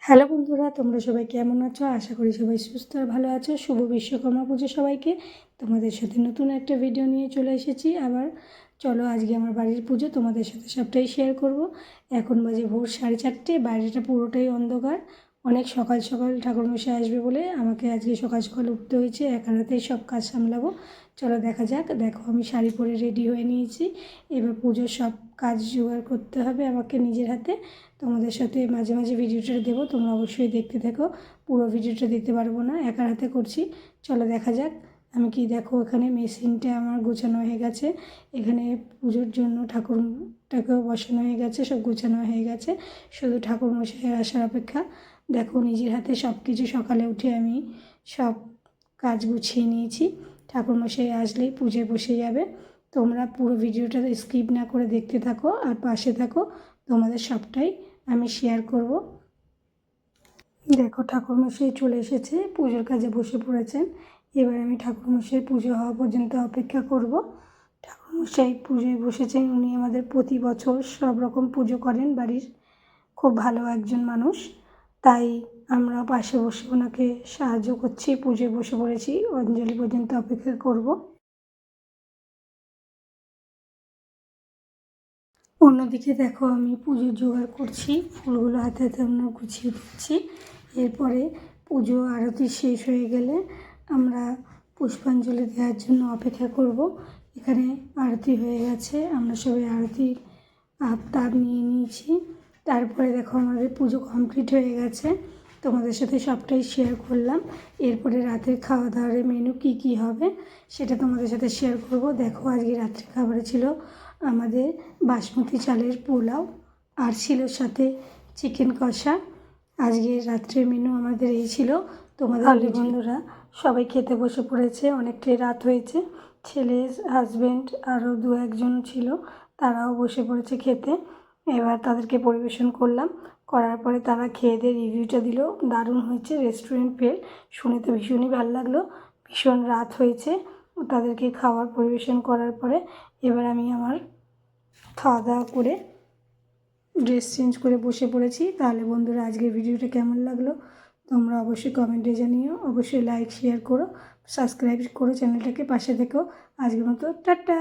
Hello বন্ধুরা, তোমরা সবাই কেমন আছো? আশা করি সবাই সুস্থ আর ভালো আছো। শুভ বিশ্বকর্মা পুজো সবাইকে। তোমাদের সাথে নতুন একটা ভিডিও নিয়ে চলে এসেছি আবার। চলো আজকে আমার বাড়ির পুজো, তোমাদের সাথে সবটাই শেয়ার করব। এখন বাজে ভোর 4:30, বাইরেটা পুরোটাই অন্ধকার। অনেক সকাল সকাল ঠাকুরমশাই আসবে বলে আমাকে আজকে সকাল সকাল উঠতে হয়েছে, একা হাতেই সব কাজ সামলাবো। চলো দেখা যাক। দেখো আমি শাড়ি পরে রেডি হয়ে নিয়েছি। এবার পুজোর সব কাজ জোগাড় করতে হবে আমাকে নিজের হাতে। তোমাদের সাথে মাঝে মাঝে ভিডিওটা দেবো, তোমরা অবশ্যই দেখতে থাকো। পুরো ভিডিওটা দিতে পারবো না, একার হাতে করছি। চলো দেখা যাক। আমি কি দেখো, এখানে মেশিনটা আমার গোছানো হয়ে গেছে। এখানে পুজোর জন্য ঠাকুরটাকেও বসানো হয়ে গেছে, সব গোছানো হয়ে গেছে। শুধু ঠাকুরমশাইয়ের আসার অপেক্ষা। দেখো নিজের হাতে সব কিছু সকালে উঠে আমি সব কাজ গুছিয়ে নিয়েছি। ঠাকুরমশাই আসলেই পুজোয় বসে যাবে। তোমরা পুরো ভিডিওটা স্কিপ না করে দেখতে থাকো আর পাশে থাকো, তোমাদের সবটাই আমি শেয়ার করব। দেখো ঠাকুরমশাই চলে এসেছে, পুজোর কাজে বসে পড়েছেন। এবার আমি ঠাকুরমশাই পুজো হওয়া পর্যন্ত অপেক্ষা করব। ঠাকুরমশাই পুজোয় বসেছেন, উনি আমাদের প্রতি বছর সব রকম পুজো করেন বাড়ির। খুব ভালো একজন মানুষ, তাই আমরা পাশে বসে ওনাকে সাহায্য করছি। পুজোয় বসে পড়েছি, অঞ্জলি পর্যন্ত অপেক্ষা করব। অন্যদিকে দেখো আমি পুজোর জোগাড় করছি, ফুলগুলো হাতে হাতে আমরা গুছিয়ে দিচ্ছি। এরপরে পুজো আরতি শেষ হয়ে গেলে আমরা পুষ্পাঞ্জলি দেওয়ার জন্য অপেক্ষা করব। এখানে আরতি হয়ে গেছে, আমরা সবাই আরতির আফতাব নিয়ে নিয়েছি। তারপরে দেখো আমাদের পুজো কমপ্লিট হয়ে গেছে, তোমাদের সাথে সবটাই শেয়ার করলাম। এরপরে রাতের খাওয়া দাওয়ার মেনু কী হবে সেটা তোমাদের সাথে শেয়ার করব। দেখো আজকে রাত্রে খাবারে ছিল আমাদের বাসমতি চালের পোলাও, আর ছিল সাথে চিকেন কষা। আজকে রাত্রের মেনু আমাদের এই ছিল। তোমাদের বন্ধুরা সবাই খেতে বসে পড়েছে, অনেকটাই রাত হয়েছে। ছেলে, হাজব্যান্ড আরও 2-1জন ছিল, তারাও বসে পড়েছে খেতে। এবার তাদেরকে পরিবেশন করলাম, করার পরে তারা খেয়ে দিয়ে রিভিউটা দিল, দারুণ হয়েছে রেস্টুরেন্ট ফেল। শুনে তো ভীষণই ভালো লাগলো। ভীষণ রাত হয়েছে, তাদেরকে খাবার পরিবেশন করার পরে এবার আমি আমার খাওয়া দাওয়া করে ড্রেস চেঞ্জ করে বসে পড়েছি। তাহলে বন্ধুরা আজকের ভিডিওটা কেমন লাগলো তোমরা অবশ্যই কমেন্টে জানিও। অবশ্যই লাইক শেয়ার করো, সাবস্ক্রাইব করো চ্যানেলটাকে, পাশে থেকো। আজকের মতো টাটা।